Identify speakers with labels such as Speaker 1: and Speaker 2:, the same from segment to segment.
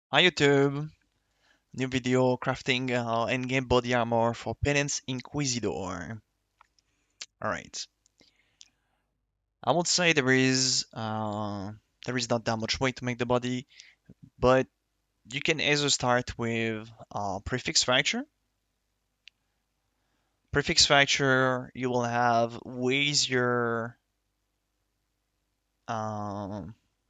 Speaker 1: Hi YouTube! New video crafting endgame body armor for penance inquisitor. Alright. I would say there is not that much way to make the body, but you can either start with prefix fracture. Prefix fracture, you will have way easier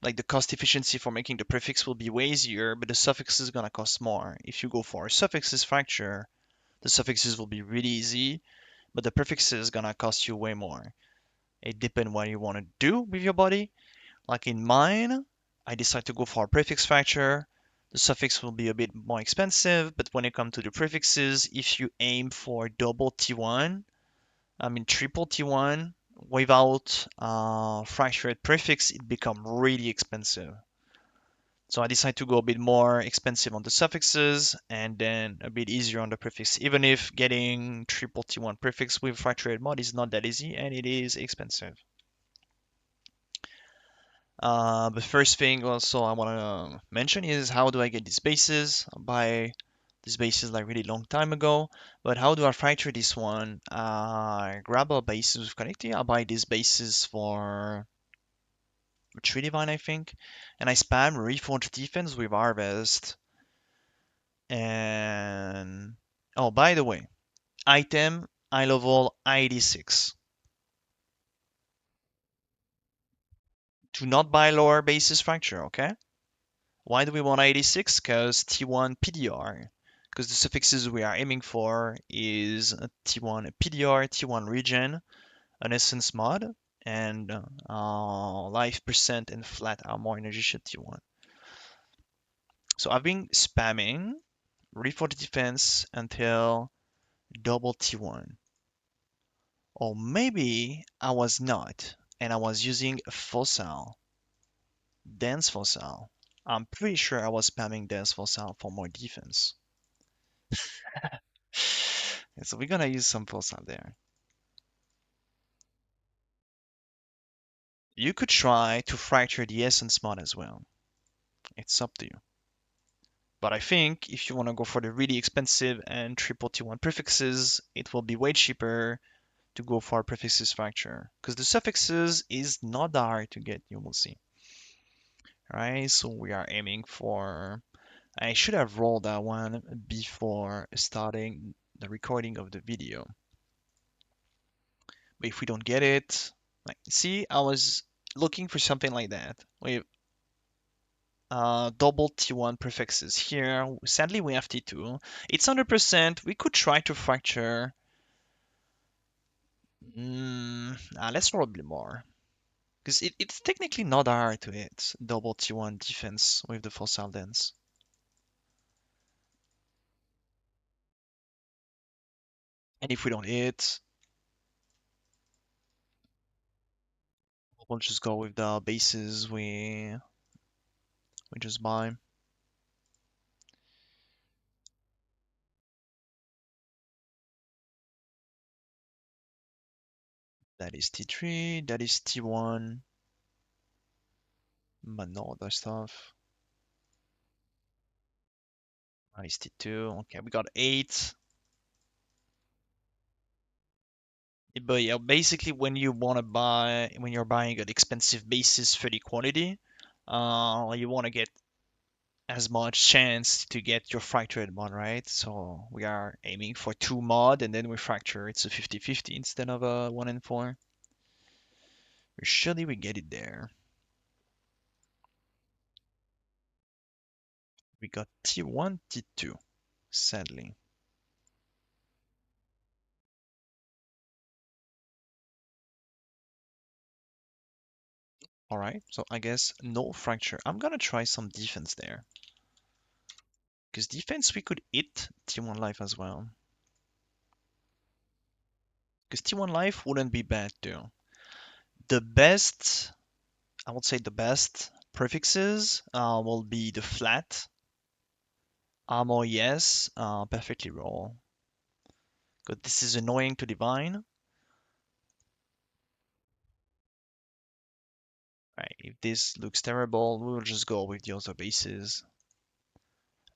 Speaker 1: like the cost efficiency for making the prefix will be way easier, but the suffix is gonna cost more. If you go for a suffixes fracture, the suffixes will be really easy, but the prefix is gonna cost you way more. It depends what you want to do with your body. Like in mine, I decide to go for a prefix fracture. The suffix will be a bit more expensive, but when it comes to the prefixes, if you aim for double T1, I mean triple T1, without fractured prefix, it becomes really expensive. So I decided to go a bit more expensive on the suffixes and then a bit easier on the prefix, even if getting triple T1 prefix with fractured mod is not that easy and it is expensive. The first thing also I want to mention is how do I get these bases? I buy these bases like really long time ago, but how do I fracture this one? I grab a bases with connecting. I buy these bases for 3 divine, I think, and I spam reforge defense with harvest. And oh, by the way, item I level 86. Do not buy lower bases fracture, okay? Why do we want 86? Because T1 PDR. Because the suffixes we are aiming for is T1 PDR, T1 regen, an essence mod, and life percent and flat armor energy shield T1. So I've been spamming reforge defense until double T1. Or maybe I was not, and I was using a fossil, dense fossil. I'm pretty sure I was spamming dense fossil for more defense. So we're gonna use some fossil there. You could try to fracture the essence mod as well. It's up to you. But I think if you want to go for the really expensive and triple T1 prefixes, it will be way cheaper to go for prefixes fracture. Because the suffixes is not that hard to get, you will see. Alright, so we are aiming for. I should have rolled that one before starting the recording of the video. But if we don't get it, like, see, I was looking for something like that. With double T1 prefixes here. Sadly, we have T2. It's 100%. We could try to fracture. Let's roll a bit more. Because it's technically not hard to hit double T1 defense with the fossil dance. And if we don't hit, we'll just go with the bases we just buy. That is T3, that is T1, but no other stuff. That is T2. Okay, we got 8. But yeah, basically when you're buying an expensive basis for the quantity, you want to get as much chance to get your fractured mod, right? So we are aiming for 2 mod and then we fracture. It's a 50-50 instead of a 1 and 4. Surely we get it there. We got T1, T2, sadly. Alright, so I guess no fracture. I'm gonna try some defense there. Because defense we could hit T1 life as well. Because T1 life wouldn't be bad too. The best, I would say the best prefixes will be the flat, armor yes, perfectly roll. Because this is annoying to divine. Right, if this looks terrible, we'll just go with the other bases.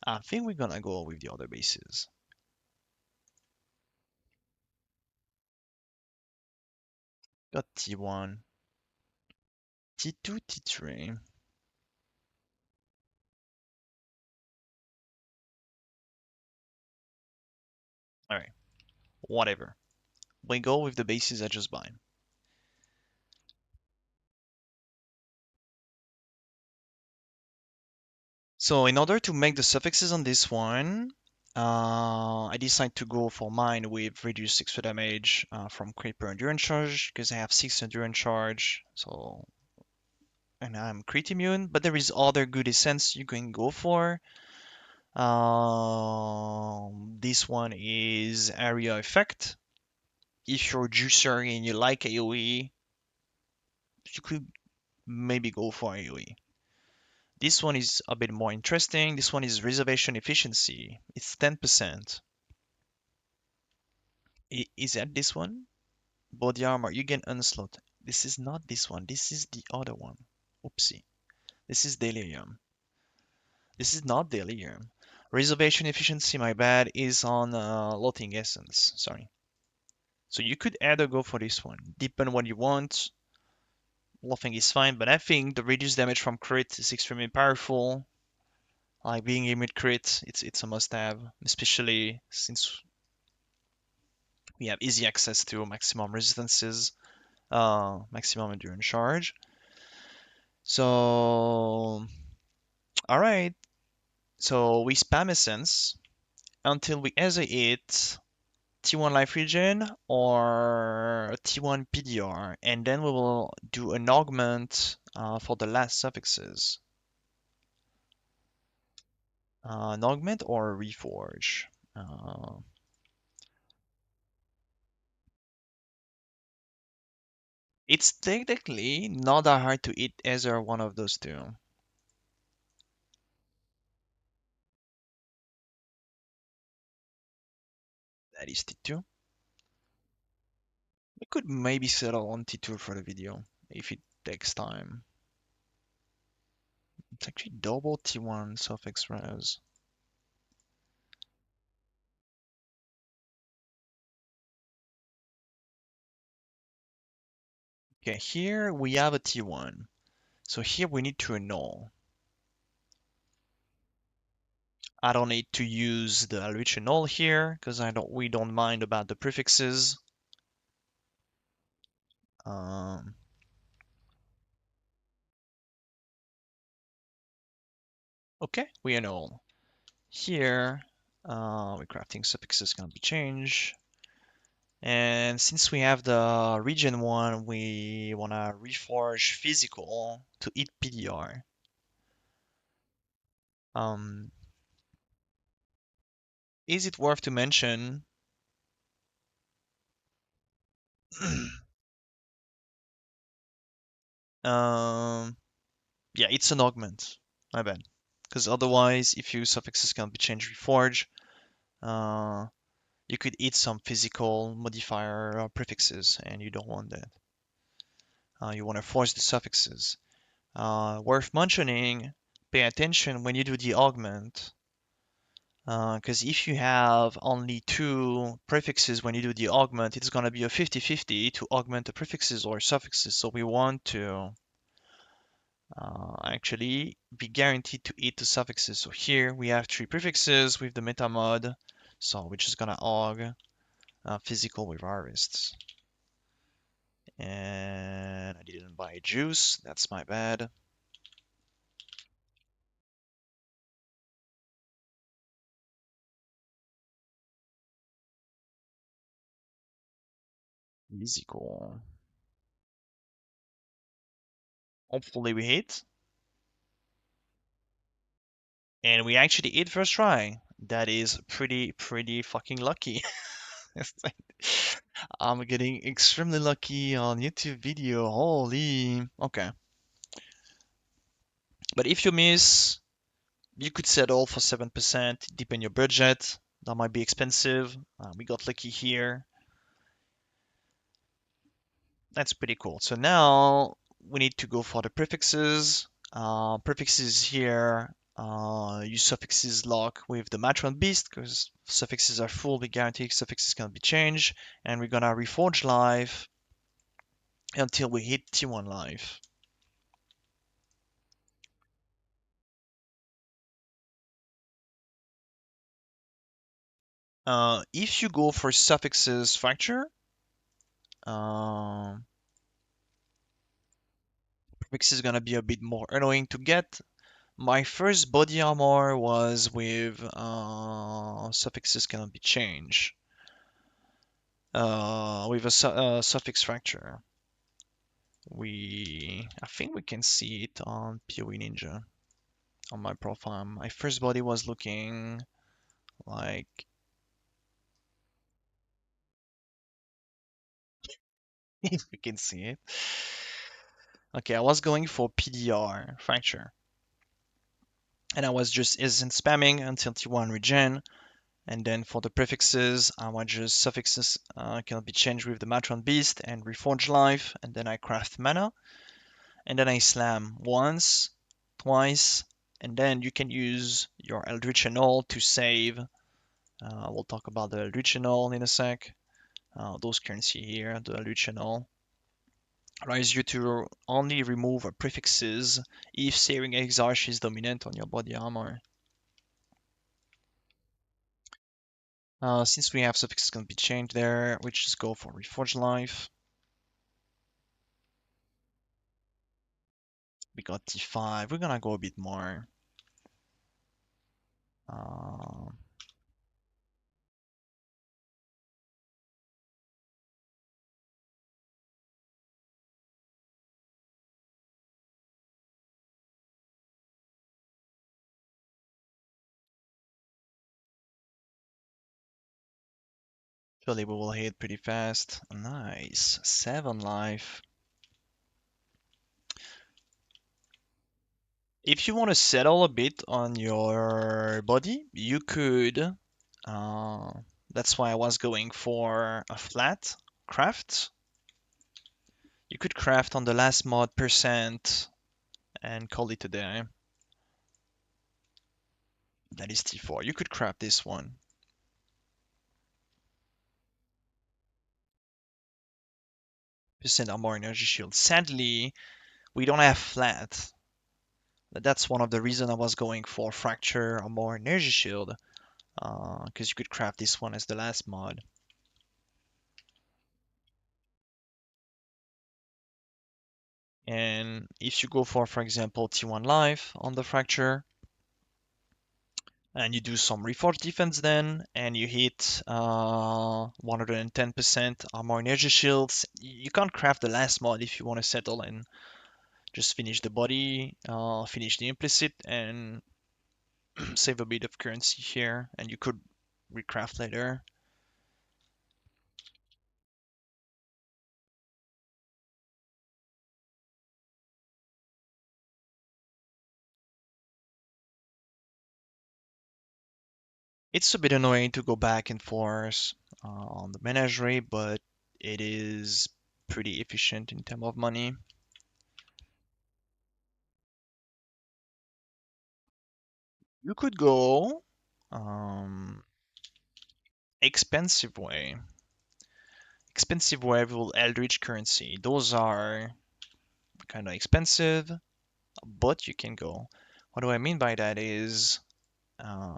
Speaker 1: I think we're gonna go with the other bases. Got T1, T2, T3. All right, whatever. We go with the bases I just bind. So in order to make the suffixes on this one, I decide to go for mine with reduced extra damage from Creeper Endurance Charge because I have 6 Endurance Charge. So and I'm crit immune, but there is other good essence you can go for. This one is Area Effect. If you're juicer and you like AoE, you could maybe go for AoE. This one is a bit more interesting. This one is Reservation Efficiency. It's 10%. Is that this one? Body armor, you gain onslaught. This is not this one. This is the other one. Oopsie. This is Delirium. This is not Delirium. Reservation efficiency, my bad, is on Loathing Essence. Sorry. So you could either go for this one. Depend what you want. Loathing is fine, but I think the reduced damage from crit is extremely powerful. Like being a mid crit, it's a must-have, especially since we have easy access to maximum resistances, maximum endurance charge. So, all right. So we spam Essence until we either hit T1 life regen or T1 PDR, and then we will do an augment for the last suffixes. An augment or a reforge. It's technically not that hard to hit either one of those two. That is T2. We could maybe settle on T2 for the video if it takes time. It's actually double T1 suffix res. Okay, here we have a T1. So here we need to annul. I don't need to use the Alrich annul here because we don't mind about the prefixes. Um, okay, we annul. Here, the crafting suffixes can be changed. And since we have the region one, we wanna reforge physical to hit PDR. Um, is it worth to mention? um, yeah, it's an augment. My bad. Because otherwise, if your suffixes can be changed reforge, uh, you could hit some physical modifier prefixes, and you don't want that. You want to force the suffixes. Worth mentioning, pay attention when you do the augment, because if you have only two prefixes when you do the augment, it's going to be a 50-50 to augment the prefixes or suffixes. So we want to actually be guaranteed to hit the suffixes. So here we have three prefixes with the meta mod. So we're just going to aug physical with harvests. And I didn't buy juice. That's my bad. Easy cool. Hopefully we hit. And we actually hit first try. That is pretty fucking lucky. I'm getting extremely lucky on YouTube video. Holy. Okay. But if you miss, you could settle for 7%, depend your budget. That might be expensive. We got lucky here. That's pretty cool. So now we need to go for the prefixes. Prefixes here use suffixes lock with the matron beast because suffixes are full. We guarantee suffixes can be changed, and we're gonna reforge live until we hit T1 live. If you go for suffixes fracture, prefix is gonna be a bit more annoying to get. My first body armor was with suffixes cannot be changed. With a suffix fracture. I think we can see it on POE Ninja on my profile. My first body was looking like if we can see it. Okay, I was going for PDR fracture, and I was just instant spamming until T1 regen. And then for the prefixes, I was just suffixes cannot be changed with the Matron Beast and Reforge Life, and then I craft mana, and then I slam once, twice, and then you can use your Eldritch Annul to save. We'll talk about the Eldritch Annul in a sec. Those currency here, the Eldritch Annul, allows you to only remove prefixes if Searing Exarch is dominant on your body armor. Since we have suffixes can be changed there, we just go for Reforge Life. We got T5. We're gonna go a bit more. Uh, Surely we will hit pretty fast. Nice. 7 life. If you want to settle a bit on your body, you could. Uh, that's why I was going for a flat craft. You could craft on the last mod percent and call it a day. That is T4. You could craft this one. Percent armor energy shield. Sadly, we don't have flat. That's one of the reasons I was going for fracture armor energy shield. Because you could craft this one as the last mod. And if you go for example, T1 life on the fracture, and you do some reforged defense then, and you hit 110% armor energy shields, you can't craft the last mod if you want to settle and just finish the body, finish the implicit, and save a bit of currency here, and you could recraft later. It's a bit annoying to go back and forth on the menagerie, but it is pretty efficient in terms of money. You could go expensive way. Expensive way with Eldritch currency. Those are kind of expensive, but you can go. What do I mean by that is uh,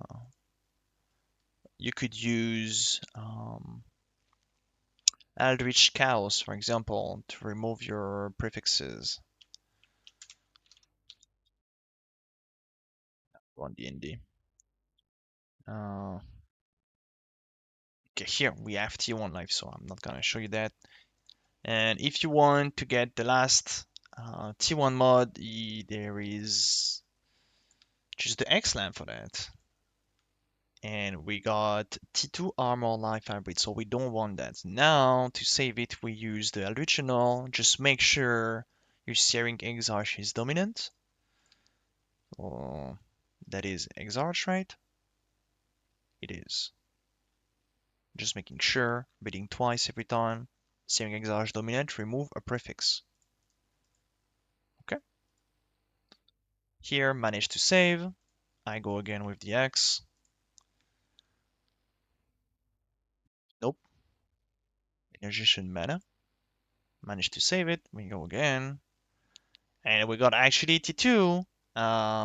Speaker 1: you could use Eldritch Chaos, for example, to remove your prefixes on D&D. Okay, here we have T1 life, so I'm not gonna show you that. And if you want to get the last T1 mod, there is just the X-Lamp for that. And we got T2 armor life hybrid, so we don't want that. Now, to save it, we use the original. Just make sure your Searing Exarch is dominant. Oh, that is Exarch, right? It is. Just making sure, reading twice every time. Searing Exarch dominant, remove a prefix. Okay. Here, manage to save. I go again with the X. Nope. Energization mana. Managed to save it. We go again. And we got actually T2.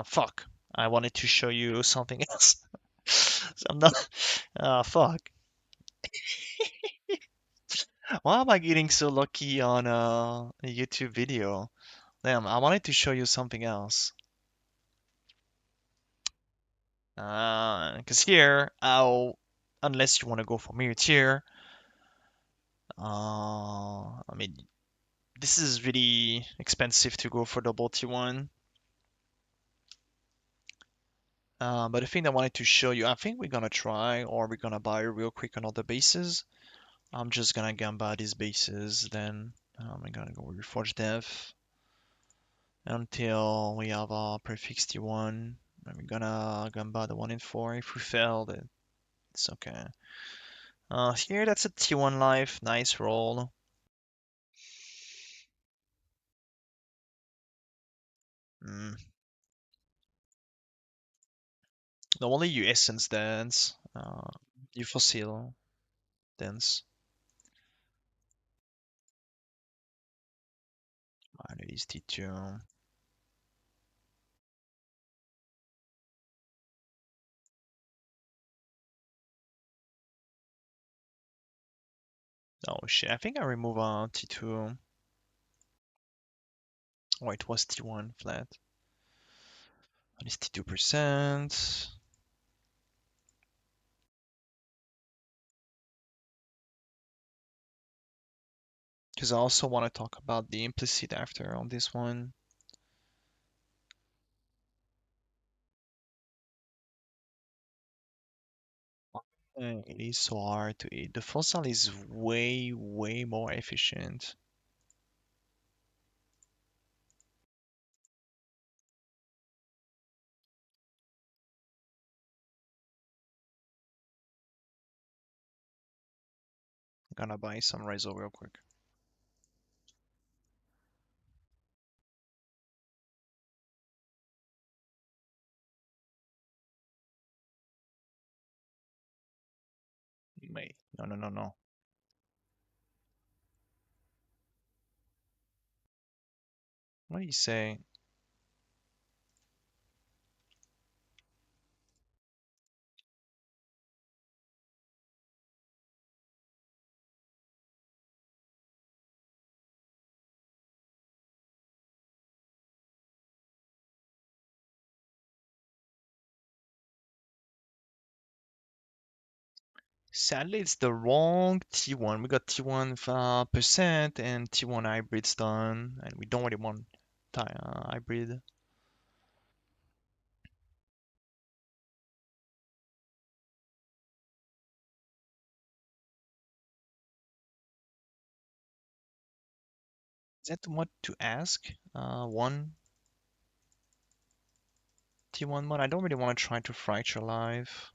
Speaker 1: Fuck. I wanted to show you something else. So I'm not. Fuck. Why am I getting so lucky on a YouTube video? Damn, I wanted to show you something else. Because here, unless you want to go for mirror tier, I mean, this is really expensive to go for double T1. But the thing I wanted to show you, I think we're gonna try, or we're gonna buy real quick on other bases. I'm just gonna gamba these bases, then I'm gonna go with Reforged Death until we have our prefix T1. And we're gonna gamba the 1 in 4. If we fail, then it's okay. Here that's a T1 life, nice roll. Mm. Normally you essence dance, you fossil dance. Mine is T2. Oh shit, I think I remove T2. Oh, it was T1 flat. It's T2%. Because I also want to talk about the implicit after on this one. It is so hard to eat. The fossil is way, way more efficient. I'm gonna buy some Rezo real quick. Wait, no, no, no, no. What do you say? Sadly, it's the wrong T1. We got T1 percent and T1 hybrids done, and we don't really want hybrid. Is that what to ask? One T1 mod. I don't really want to try to fracture live.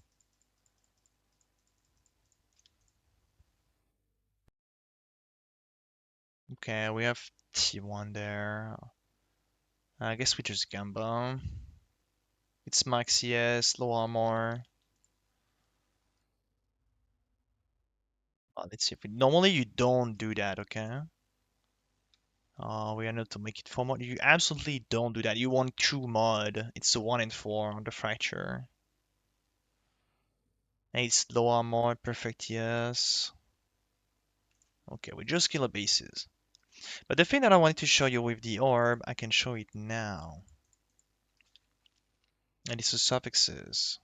Speaker 1: Okay, we have T1 there. I guess we just gamba. It's max CS, low armor. Let's see if we, normally you don't do that, okay? We are not to make it 4 mod. You absolutely don't do that. You want true mod. It's a 1 in 4 on the fracture. And it's low armor, perfect yes. Okay, we just kill a bases. But the thing that I wanted to show you with the orb, I can show it now. And it's the suffixes.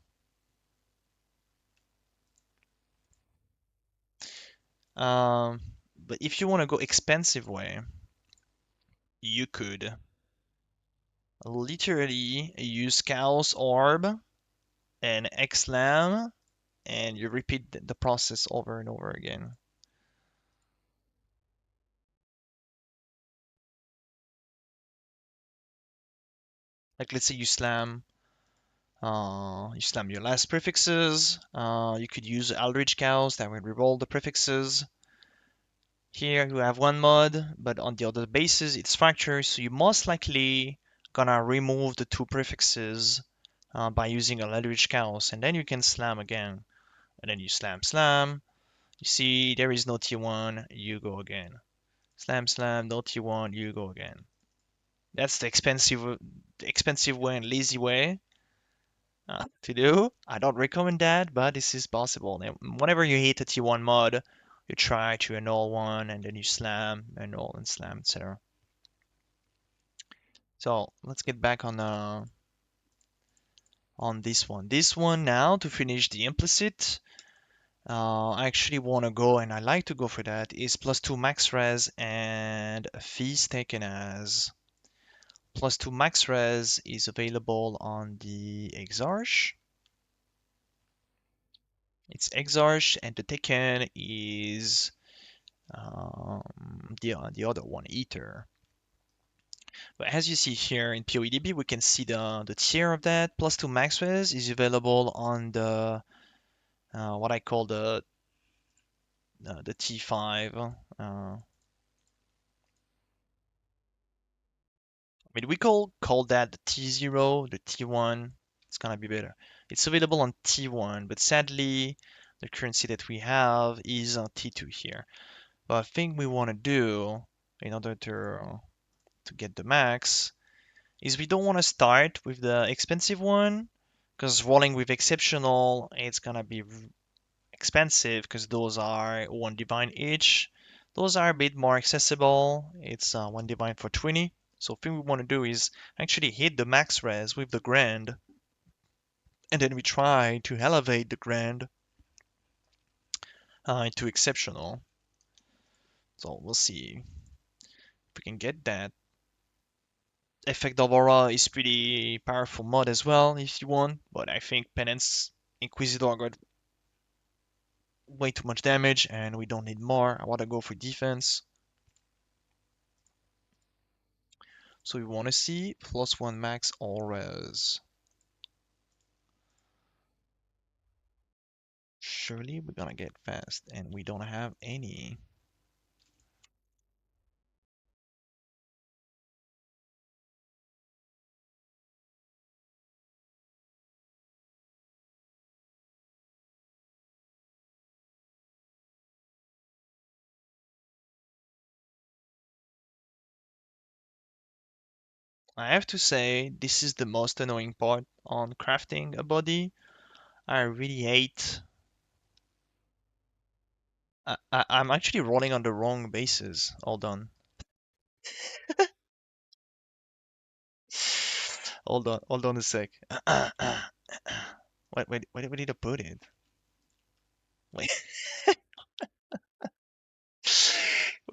Speaker 1: Um, but if you want to go expensive way, you could literally use Chaos Orb and Xlam, and you repeat the process over and over again. Like let's say you slam your last prefixes. You could use Aldrich Chaos that will reroll the prefixes. Here you have one mod, but on the other bases it's fracture, so you most likely gonna remove the two prefixes by using a Ledwidge chaos, and then you can slam again, and then you slam slam. You see there is no T1, you go again. Slam slam, no T1, you go again. That's the expensive way and lazy way to do. I don't recommend that, but this is possible. And whenever you hit a T1 mod, you try to annul one, and then you slam, annul, and slam, etc. So let's get back on this one. This one now to finish the implicit. I actually want to go, and I like to go for that, is +2 max res and fees taken as. +2 max res is available on the Exarch. It's Exarch, and the taken is the other one, Ether. But as you see here in POEDB, we can see the tier of that. +2 max res is available on the what I call the T5. I mean, we call that the T0, the T1. It's gonna be better. It's available on T1, but sadly, the currency that we have is on T2 here. But I think we want to do in order to get the max is we don't want to start with the expensive one because rolling with exceptional it's gonna be expensive because those are one divine each. Those are a bit more accessible. It's one divine for 20. So thing we want to do is actually hit the max res with the grand, and then we try to elevate the grand into exceptional. So we'll see if we can get that. Effect of Aura is pretty powerful mod as well if you want, but I think penance inquisitor got way too much damage and we don't need more. I want to go for defense. So we want to see +1 max all res. Surely we're gonna get fast, and we don't have any. I have to say, this is the most annoying part on crafting a body. I really hate. I'm actually rolling on the wrong bases. Hold on. Hold on a sec. Where did I put it? Wait,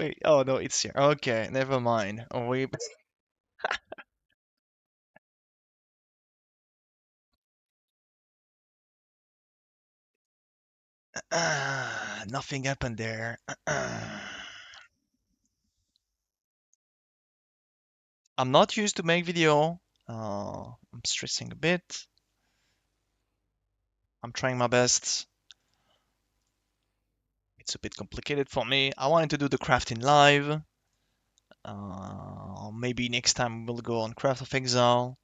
Speaker 1: wait. Oh no, it's here. Okay, never mind. Oh wait. Nothing happened there. I'm not used to make video. I'm stressing a bit. I'm trying my best. It's a bit complicated for me. I wanted to do the crafting live. Maybe next time we'll go on Craft of Exile.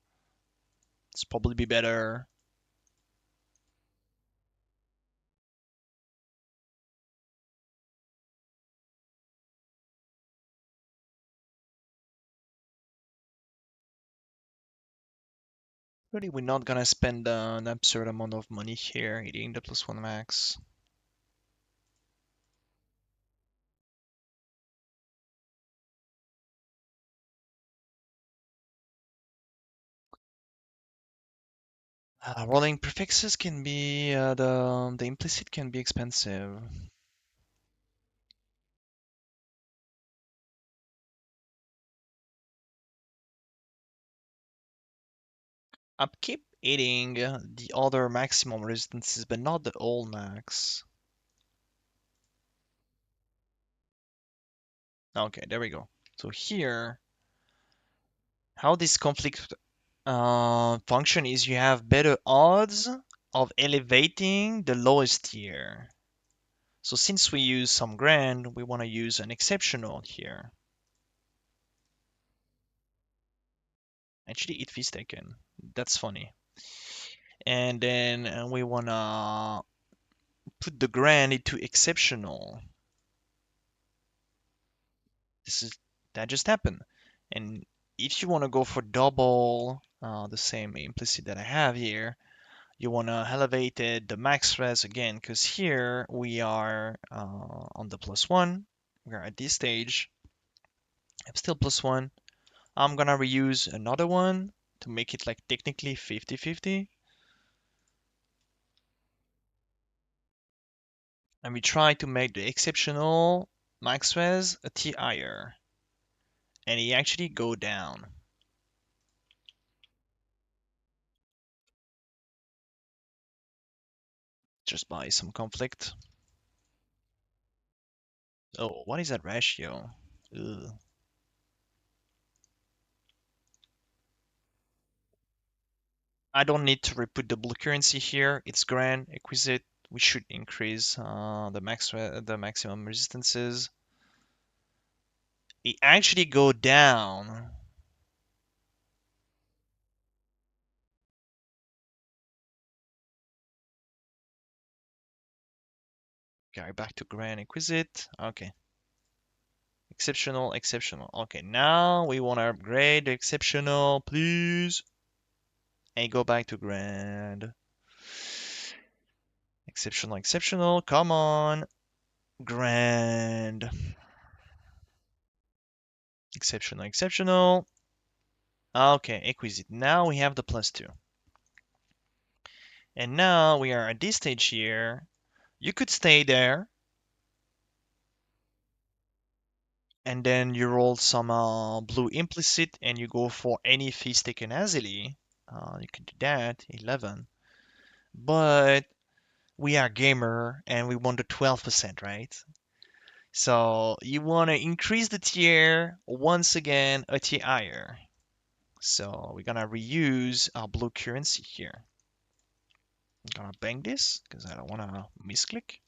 Speaker 1: It's probably be better. Really, we're not gonna spend an absurd amount of money here hitting the +1 max. Rolling prefixes can be the implicit can be expensive. I keep hitting the other maximum resistances, but not the all max. Okay, there we go. So here, how this conflict function is you have better odds of elevating the lowest tier. So since we use some grand, we want to use an exceptional here. Actually, it is taken. That's funny. And then we wanna put the grand into exceptional. This is that just happened. And if you want to go for double the same implicit that I have here, you want to elevate it the max res again, because here we are on the +1. We're at this stage. I'm still +1. I'm gonna reuse another one to make it like technically 50-50. And we try to make the exceptional max res a T higher. And he actually go down. Just by some conflict. Oh, what is that ratio? Ugh. I don't need to re-put the blue currency here. It's grand, exquisite. We should increase the maximum resistances. It actually go down. Okay, back to grand, exquisite. Okay. Exceptional, exceptional. Okay, now we want to upgrade the exceptional, please. And go back to grand. Exceptional, exceptional. Come on. Grand. Exceptional, exceptional. Okay, exquisite. Now we have the +2. And now we are at this stage here. You could stay there. And then you roll some blue implicit and you go for any feast taken easily. You can do that, 11. But we are gamer and we want the 12%, right? So you want to increase the tier once again a tier higher. So we're gonna reuse our blue currency here. I'm gonna bang this because I don't want to misclick.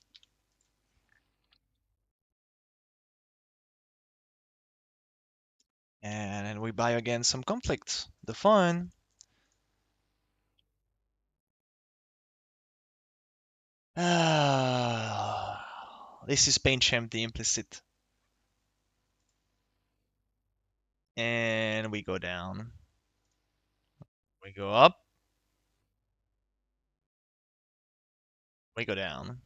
Speaker 1: And then we buy again some conflict. The fun. This is pain champ, the implicit. And we go down. We go up. We go down.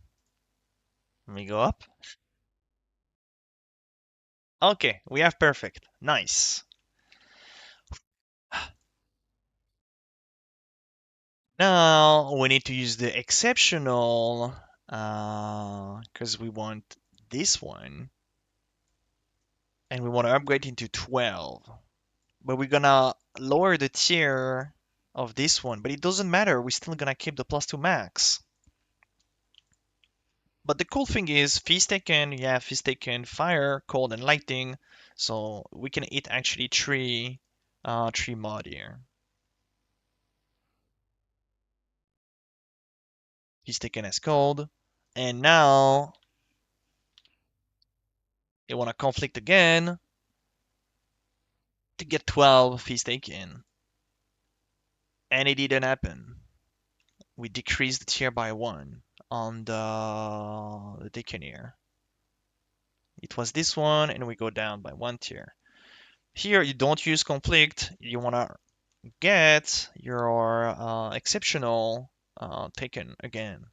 Speaker 1: We go up. Okay, we have perfect. Nice. Now we need to use the exceptional because we want this one and we want to upgrade into 12. But we're gonna lower the tier of this one, but it doesn't matter. We're still gonna keep the +2 max. But the cool thing is, feast taken, yeah, feast taken, fire, cold, and lightning. So we can hit actually three mod here. Feast taken as cold, and now they want to conflict again to get 12 feast taken, and it didn't happen. We decreased the tier by 1 on the taken here. It was this one, and we go down by 1 tier. Here you don't use conflict. You want to get your exceptional taken again.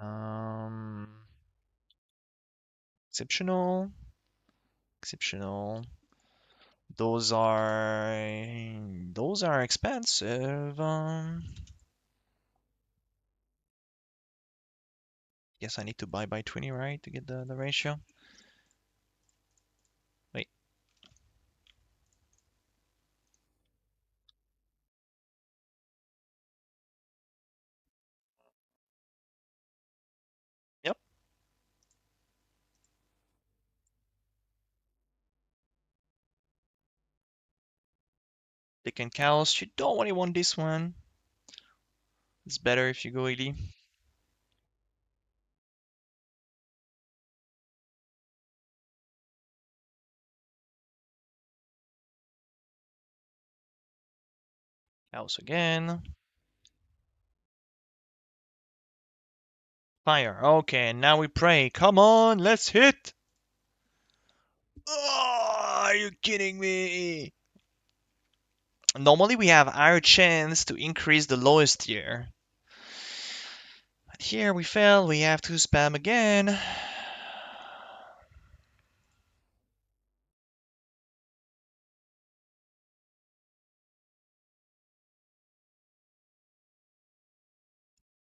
Speaker 1: Um, exceptional, exceptional. Those are expensive. Guess I need to buy by 20, right, to get the ratio. Wait, yep. Taken cows. You don't really want this one. It's better if you go ED. House again. Fire. Okay, now we pray. Come on, let's hit. Oh, are you kidding me? Normally we have higher chance to increase the lowest tier. But here we fail, we have to spam again.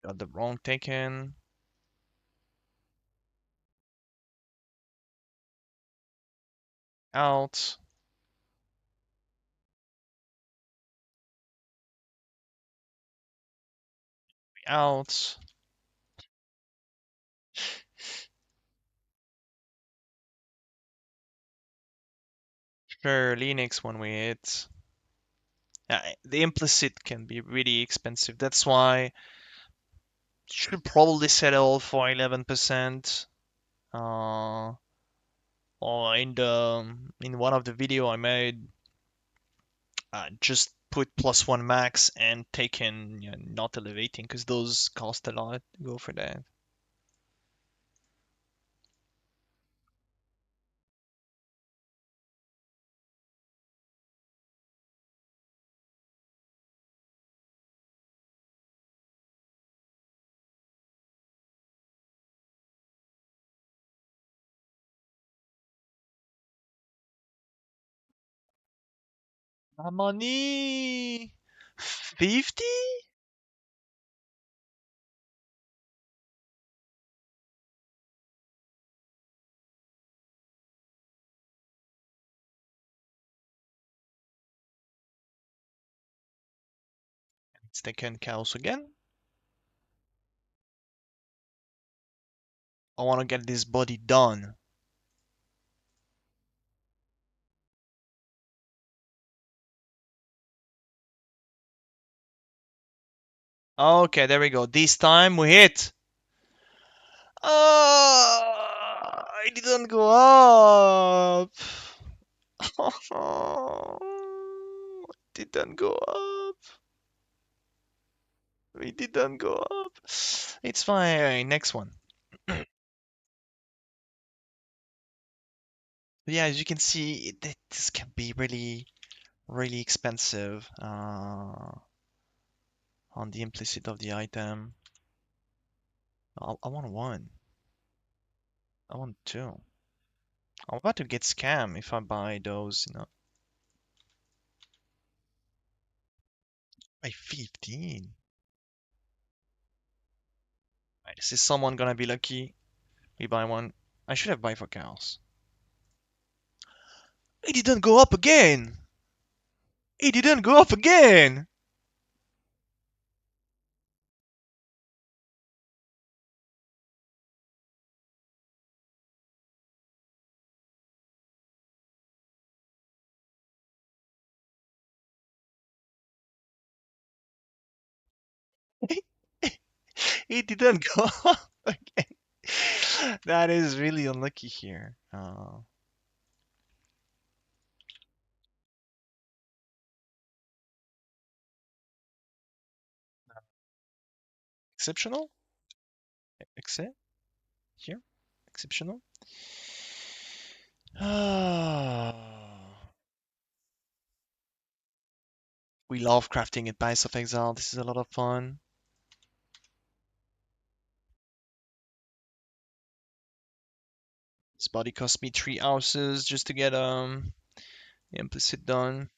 Speaker 1: Got the wrong taken. Out. Out. Sure, Linux when we hit. The implicit can be really expensive. That's why should probably settle for 11%. Or in one of the video I made, just put +1 max and taken, not elevating because those cost a lot. Go for that. My money. 50? It's taken cows again. I want to get this body done. Okay, there we go. This time we hit. Oh, it didn't go up. It didn't go up. It didn't go up. It's fine. Next one. Yeah, as you can see, this can be really, really expensive on the implicit of the item. I want one. I want two. I'm about to get scammed if I buy those. By 15. Right, is someone gonna be lucky? We buy one. I should have buy for cows. It didn't go up again! It didn't go up again! It didn't go up again. That is really unlucky here. Exceptional? Except here? Exceptional? We love crafting at Bias of Exile. This is a lot of fun. This body cost me 3 houses just to get the implicit done.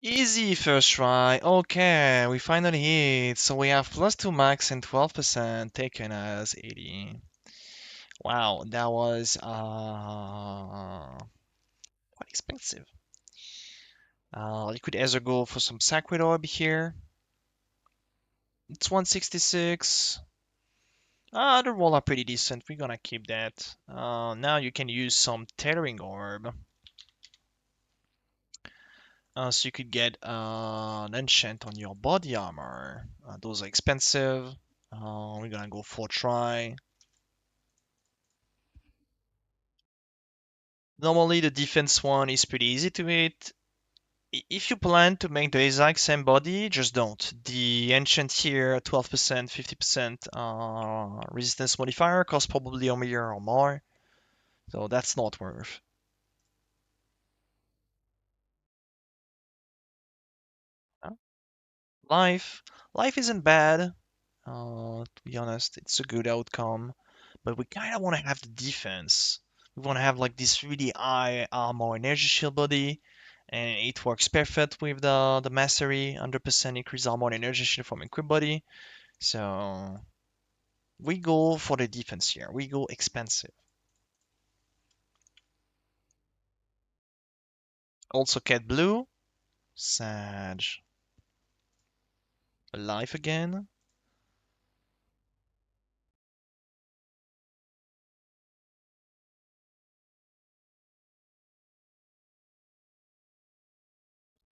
Speaker 1: Easy first try. Okay, we finally hit. So we have +2 max and 12% taken as 80. Wow, that was quite expensive. Liquid Ether go for some Sacred Orb here. It's 166. The roll are pretty decent. We're gonna keep that. Now you can use some Tailoring Orb. So you could get an enchant on your body armor. Those are expensive. We're gonna go for a try. Normally the defense one is pretty easy to hit. If you plan to make the exact same body, just don't. The enchant here, 12%, 50% resistance modifier, costs probably a year or more, so that's not worth. Uh, Life, life isn't bad. To be honest, it's a good outcome, but we kind of want to have the defense. We want to have like this really high armor energy shield body, and it works perfect with the mastery, 100% increase armor and energy shield from equip body. So we go for the defense here. We go expensive. Also cat blue, Sage, alive again.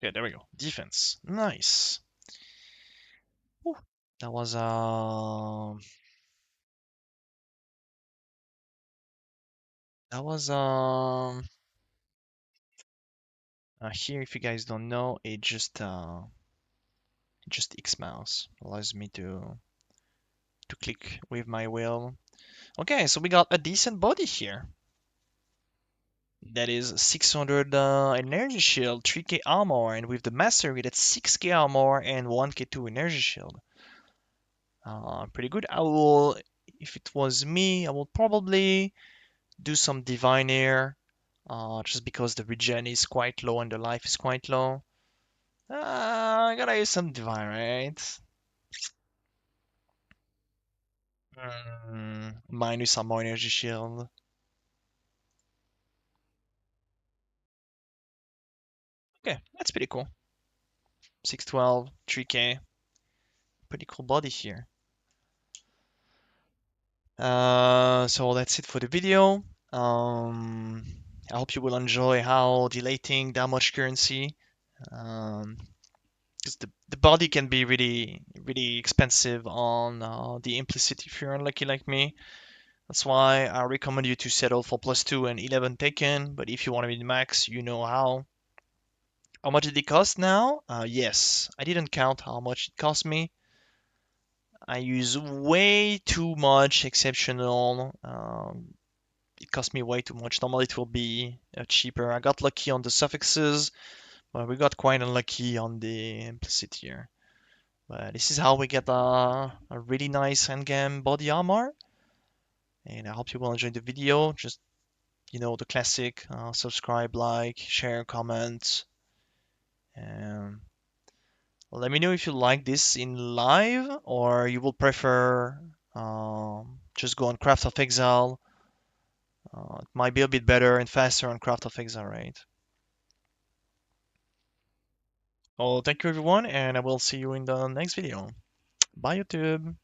Speaker 1: Yeah, there we go. Defense, nice. Whew. That was that was here. If you guys don't know, it just X mouse allows me to click with my wheel. Okay, so we got a decent body here. That is 600 energy shield, 3k armor, and with the mastery, that's 6k armor and 1k2 energy shield. Pretty good. If it was me, I would probably do some divine air, just because the regen is quite low and the life is quite low. I gotta use some divine, right? Minus some more energy shield. Okay, that's pretty cool. 612, 3k. Pretty cool body here. So that's it for the video. I hope you will enjoy how deleting that much currency. Um, because the body can be really expensive on the implicit if you're unlucky like me. That's why I recommend you to settle for +2 and 11 taken. But if you want to be max, you know how. How much did it cost now? Yes, I didn't count how much it cost me. I use way too much exceptional. It cost me way too much. Normally it will be cheaper. I got lucky on the suffixes, but we got quite unlucky on the implicit here. But this is how we get a really nice endgame body armor. And I hope you will enjoy the video. Just, the classic subscribe, like, share, comment. And let me know if you like this in live or you will prefer just go on Craft of Exile. It might be a bit better and faster on Craft of Exile, right? Well, thank you everyone, and I will see you in the next video. Bye, YouTube.